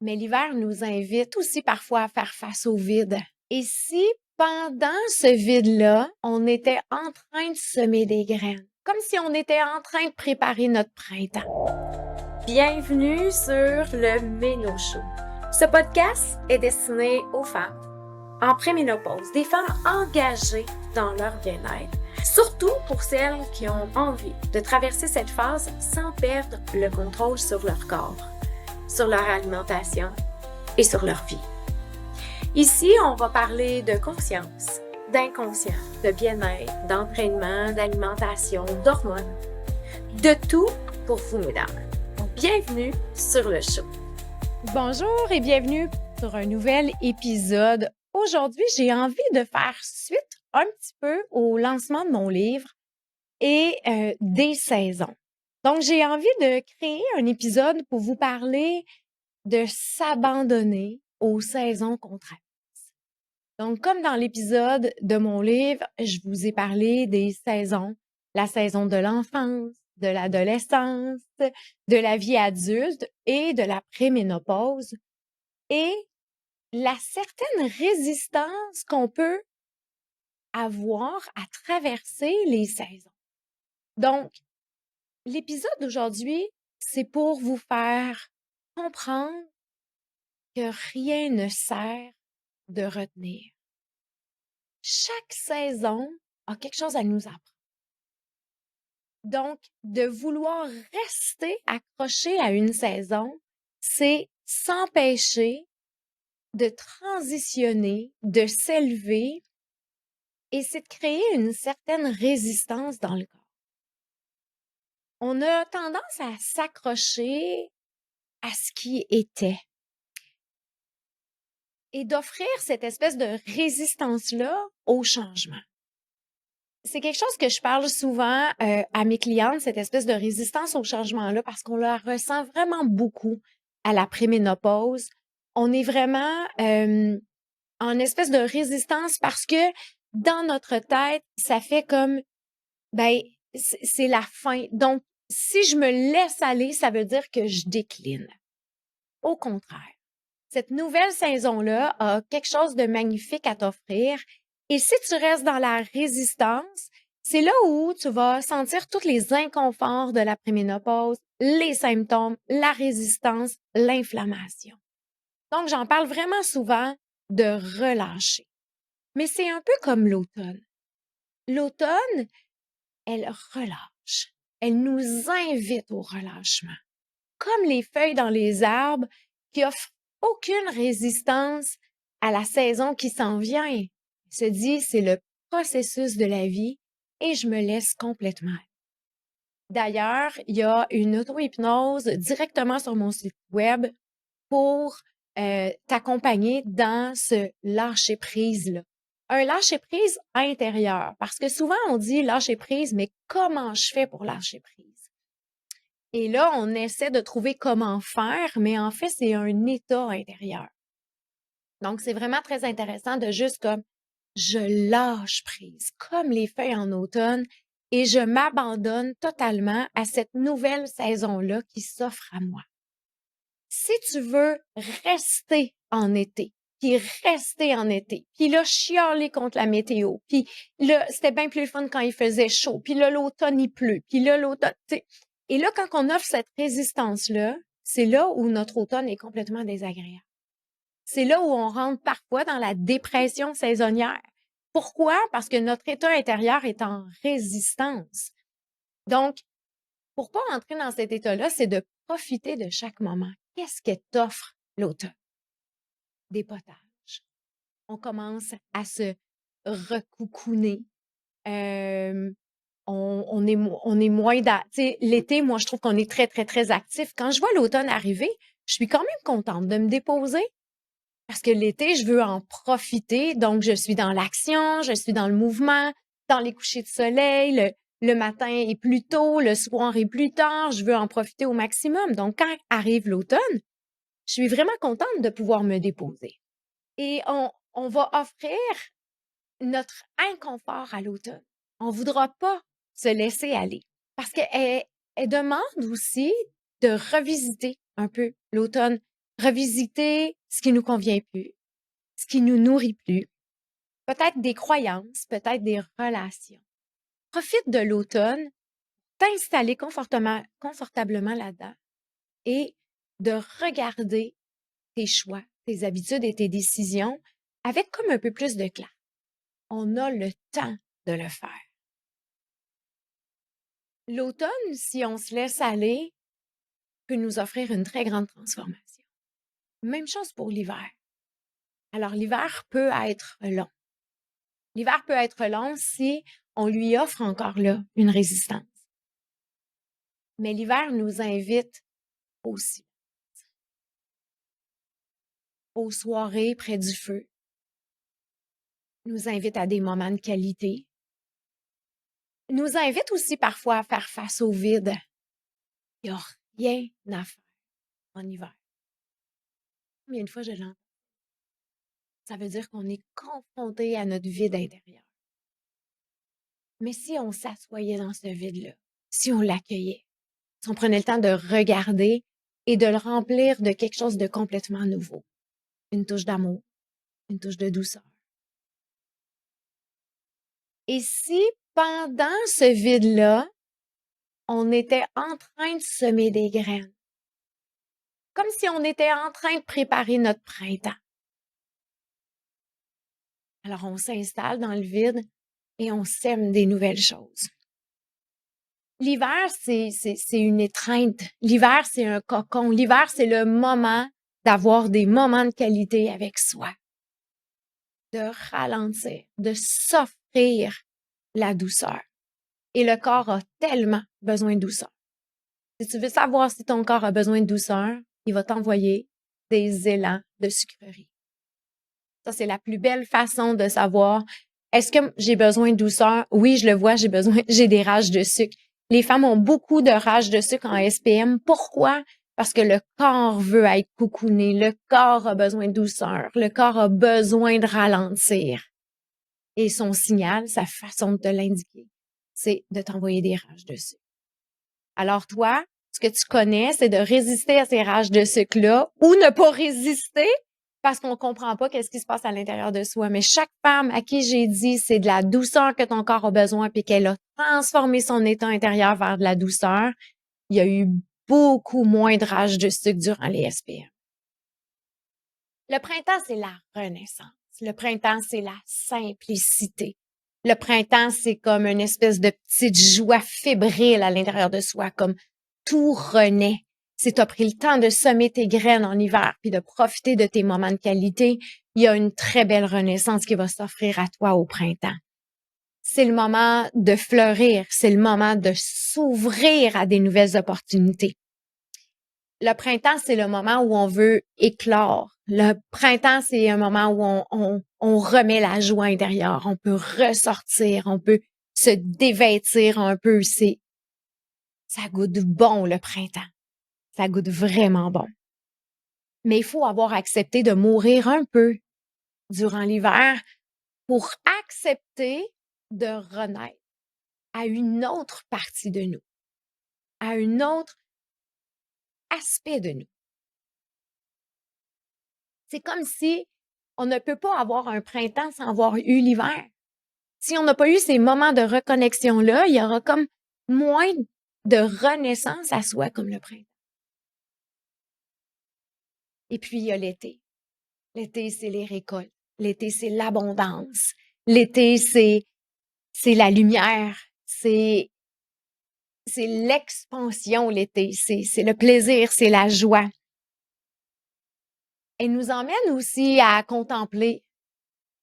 Mais l'hiver nous invite aussi parfois à faire face au vide. Et si pendant ce vide-là, on était en train de semer des graines, comme si on était en train de préparer notre printemps? Bienvenue sur le Méno Show. Ce podcast est destiné aux femmes en préménopause, des femmes engagées dans leur bien-être, surtout pour celles qui ont envie de traverser cette phase sans perdre le contrôle sur leur corps, sur leur alimentation et sur leur vie. Ici, on va parler de conscience, d'inconscient, de bien-être, d'entraînement, d'alimentation, d'hormones, de tout pour vous, mesdames. Bienvenue sur le show. Bonjour et bienvenue sur un nouvel épisode. Aujourd'hui, j'ai envie de faire suite un petit peu au lancement de mon livre et des saisons. Donc, j'ai envie de créer un épisode pour vous parler de s'abandonner aux saisons qu'on traverse. Donc, comme dans l'épisode de mon livre, je vous ai parlé des saisons, la saison de l'enfance, de l'adolescence, de la vie adulte et de la préménopause et la certaine résistance qu'on peut avoir à traverser les saisons. Donc, l'épisode d'aujourd'hui, c'est pour vous faire comprendre que rien ne sert de retenir. Chaque saison a quelque chose à nous apprendre. Donc, de vouloir rester accroché à une saison, c'est s'empêcher de transitionner, de s'élever, et c'est de créer une certaine résistance dans le corps. On a tendance à s'accrocher à ce qui était et d'offrir cette espèce de résistance-là au changement. C'est quelque chose que je parle souvent à mes clientes, cette espèce de résistance au changement-là, parce qu'on la ressent vraiment beaucoup à la préménopause. On est vraiment en espèce de résistance parce que dans notre tête, ça fait comme, ben, c'est la fin. Donc, si je me laisse aller, ça veut dire que je décline. Au contraire, cette nouvelle saison-là a quelque chose de magnifique à t'offrir. Et si tu restes dans la résistance, c'est là où tu vas sentir tous les inconforts de la préménopause, les symptômes, la résistance, l'inflammation. Donc, j'en parle vraiment souvent de relâcher. Mais c'est un peu comme l'automne. L'automne, elle relâche. Elle nous invite au relâchement. Comme les feuilles dans les arbres qui offrent aucune résistance à la saison qui s'en vient. Elle se dit, c'est le processus de la vie et je me laisse complètement. D'ailleurs, il y a une auto-hypnose directement sur mon site web pour t'accompagner dans ce lâcher-prise-là. Un lâcher-prise intérieur, parce que souvent on dit lâcher-prise, mais comment je fais pour lâcher prise? Et là, on essaie de trouver comment faire, mais en fait, c'est un état intérieur. Donc, c'est vraiment très intéressant de juste comme je lâche prise, comme les feuilles en automne, et je m'abandonne totalement à cette nouvelle saison-là qui s'offre à moi. Si tu veux rester en été, puis rester en été, puis là, chialer contre la météo, puis là, c'était bien plus fun quand il faisait chaud, puis là, l'automne, il pleut, puis là, l'automne, tu sais. Et là, quand on offre cette résistance-là, c'est là où notre automne est complètement désagréable. C'est là où on rentre parfois dans la dépression saisonnière. Pourquoi? Parce que notre état intérieur est en résistance. Donc, pour pas entrer dans cet état-là, c'est de profiter de chaque moment. Qu'est-ce que t'offre l'automne? Des potages. On commence à se recoucouner. On est moins tu sais, l'été, moi, je trouve qu'on est très, très, très actif. Quand je vois l'automne arriver, je suis quand même contente de me déposer parce que l'été, je veux en profiter. Donc, je suis dans l'action, je suis dans le mouvement, dans les couchers de soleil. Le matin est plus tôt, le soir est plus tard. Je veux en profiter au maximum. Donc, quand arrive l'automne, je suis vraiment contente de pouvoir me déposer. Et on va offrir notre inconfort à l'automne. On voudra pas se laisser aller parce qu'elle demande aussi de revisiter un peu l'automne, revisiter ce qui nous convient plus, ce qui nous nourrit plus, peut-être des croyances, peut-être des relations. Profite de l'automne, t'installer confortablement là-dedans et de regarder tes choix, tes habitudes et tes décisions avec comme un peu plus de clarté. On a le temps de le faire. L'automne, si on se laisse aller, peut nous offrir une très grande transformation. Même chose pour l'hiver. Alors, l'hiver peut être long. L'hiver peut être long si on lui offre encore là une résistance. Mais l'hiver nous invite aussi aux soirées près du feu, nous invite à des moments de qualité, nous invite aussi parfois à faire face au vide. Il n'y a rien à faire en hiver. Combien de fois je l'entends? Ça veut dire qu'on est confronté à notre vide intérieur. Mais si on s'assoyait dans ce vide-là, si on l'accueillait, si on prenait le temps de regarder et de le remplir de quelque chose de complètement nouveau, une touche d'amour, une touche de douceur. Et si pendant ce vide-là, on était en train de semer des graines, comme si on était en train de préparer notre printemps. Alors on s'installe dans le vide et on sème des nouvelles choses. L'hiver, c'est une étreinte. L'hiver, c'est un cocon. L'hiver, c'est le moment d'avoir des moments de qualité avec soi, de ralentir, de s'offrir la douceur. Et le corps a tellement besoin de douceur. Si tu veux savoir si ton corps a besoin de douceur, il va t'envoyer des élans de sucrerie. Ça, c'est la plus belle façon de savoir, est-ce que j'ai besoin de douceur? Oui, je le vois, j'ai des rages de sucre. Les femmes ont beaucoup de rages de sucre en SPM. Pourquoi? Parce que le corps veut être coucouné, le corps a besoin de douceur, le corps a besoin de ralentir. Et son signal, sa façon de te l'indiquer, c'est de t'envoyer des rages de sucre. Alors toi, ce que tu connais, c'est de résister à ces rages de sucre-là ou ne pas résister parce qu'on comprend pas qu'est-ce qui se passe à l'intérieur de soi. Mais chaque femme à qui j'ai dit c'est de la douceur que ton corps a besoin puis qu'elle a transformé son état intérieur vers de la douceur, il y a eu beaucoup moins de rage de sucre durant les SPM. Le printemps, c'est la renaissance. Le printemps, c'est la simplicité. Le printemps, c'est comme une espèce de petite joie fébrile à l'intérieur de soi, comme tout renaît. Si tu as pris le temps de semer tes graines en hiver puis de profiter de tes moments de qualité, il y a une très belle renaissance qui va s'offrir à toi au printemps. C'est le moment de fleurir, c'est le moment de s'ouvrir à des nouvelles opportunités. Le printemps, c'est le moment où on veut éclore. Le printemps, c'est un moment où on remet la joie intérieure. On peut ressortir, on peut se dévêtir un peu. Ça goûte bon, le printemps. Ça goûte vraiment bon. Mais il faut avoir accepté de mourir un peu durant l'hiver pour accepter de renaître à une autre partie de nous, à un autre aspect de nous. C'est comme si on ne peut pas avoir un printemps sans avoir eu l'hiver. Si on n'a pas eu ces moments de reconnexion-là, il y aura comme moins de renaissance à soi comme le printemps. Et puis, il y a l'été. L'été, c'est les récoltes. L'été, c'est l'abondance. L'été, c'est la lumière. C'est l'expansion, l'été. C'est le plaisir, c'est la joie. Elle nous emmène aussi à contempler,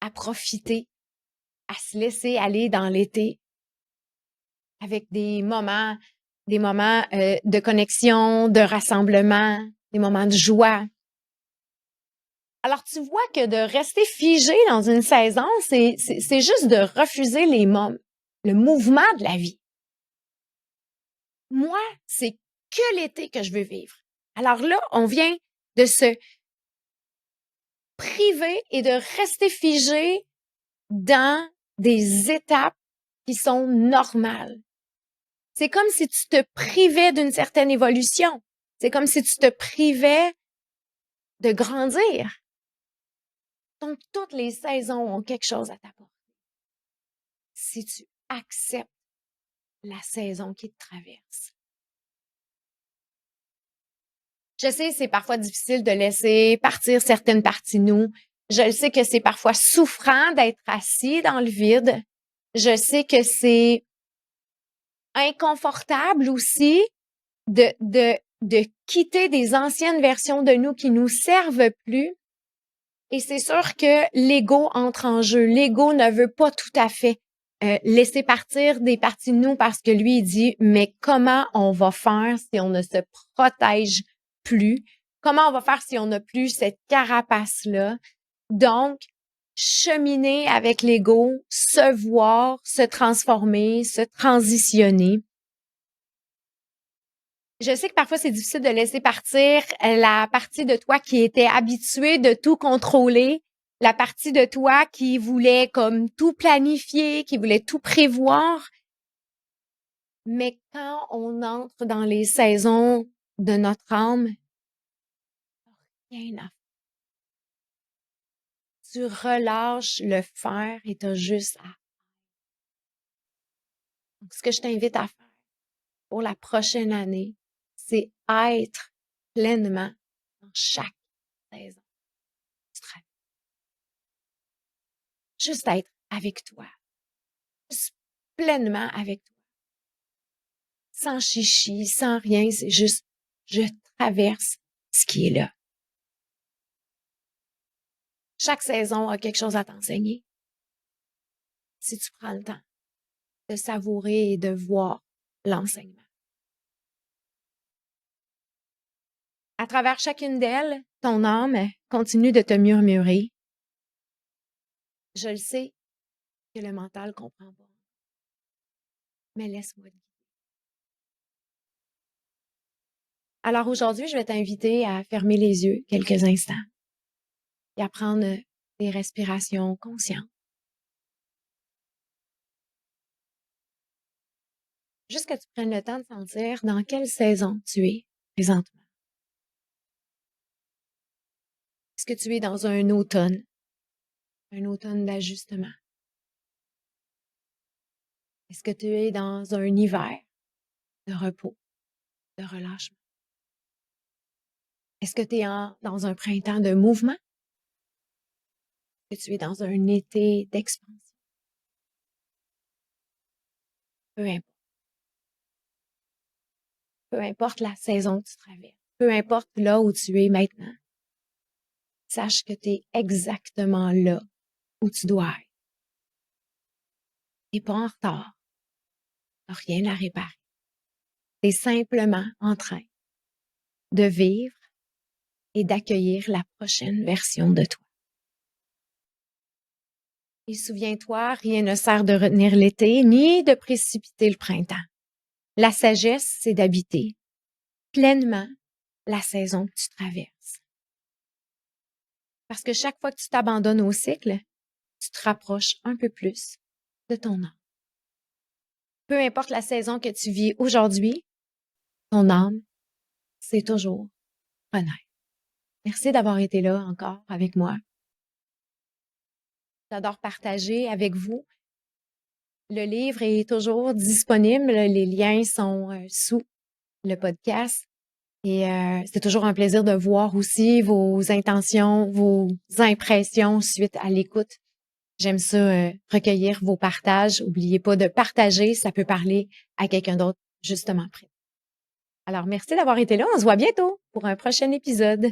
à profiter, à se laisser aller dans l'été avec des moments de connexion, de rassemblement, des moments de joie. Alors, tu vois que de rester figé dans une saison, c'est juste de refuser le mouvement de la vie. Moi, c'est que l'été que je veux vivre. Alors là, on vient de se priver et de rester figé dans des étapes qui sont normales. C'est comme si tu te privais d'une certaine évolution. C'est comme si tu te privais de grandir. Donc, toutes les saisons ont quelque chose à t'apporter. Si tu acceptes la saison qui te traverse. Je sais, c'est parfois difficile de laisser partir certaines parties de nous. Je sais que c'est parfois souffrant d'être assis dans le vide. Je sais que c'est inconfortable aussi de quitter des anciennes versions de nous qui nous servent plus. Et c'est sûr que l'ego entre en jeu. L'ego ne veut pas tout à fait laisser partir des parties de nous parce que lui, il dit, mais comment on va faire si on ne se protège plus? Comment on va faire si on n'a plus cette carapace-là? Donc, cheminer avec l'ego, se voir, se transformer, se transitionner. Je sais que parfois, c'est difficile de laisser partir la partie de toi qui était habituée de tout contrôler, la partie de toi qui voulait comme tout planifier, qui voulait tout prévoir. Mais quand on entre dans les saisons de notre âme, rien à faire. Tu relâches le faire et tu as juste à. Donc, ce que je t'invite à faire pour la prochaine année, c'est être pleinement dans chaque saison. Juste être avec toi. Juste pleinement avec toi. Sans chichi, sans rien, c'est juste, je traverse ce qui est là. Chaque saison a quelque chose à t'enseigner. Si tu prends le temps de savourer et de voir l'enseignement. À travers chacune d'elles, ton âme continue de te murmurer. Je le sais que le mental comprend pas. Mais laisse-moi le guider. Alors aujourd'hui, je vais t'inviter à fermer les yeux quelques instants et à prendre des respirations conscientes. Juste que tu prennes le temps de sentir dans quelle saison tu es présentement. Est-ce que tu es dans un automne d'ajustement? Est-ce que tu es dans un hiver de repos, de relâchement? Est-ce que tu es dans un printemps de mouvement? Est-ce que tu es dans un été d'expansion? Peu importe. Peu importe la saison que tu traverses. Peu importe là où tu es maintenant. Sache que tu es exactement là où tu dois être. Tu n'es pas en retard. Tu n'as rien à réparer. Tu es simplement en train de vivre et d'accueillir la prochaine version de toi. Et souviens-toi, rien ne sert de retenir l'été ni de précipiter le printemps. La sagesse, c'est d'habiter pleinement la saison que tu traverses. Parce que chaque fois que tu t'abandonnes au cycle, tu te rapproches un peu plus de ton âme. Peu importe la saison que tu vis aujourd'hui, ton âme, c'est toujours renaître. Merci d'avoir été là encore avec moi. J'adore partager avec vous. Le livre est toujours disponible. Les liens sont sous le podcast. Et c'est toujours un plaisir de voir aussi vos intentions, vos impressions suite à l'écoute. J'aime ça, recueillir vos partages. N'oubliez pas de partager, ça peut parler à quelqu'un d'autre justement près. Alors, merci d'avoir été là. On se voit bientôt pour un prochain épisode.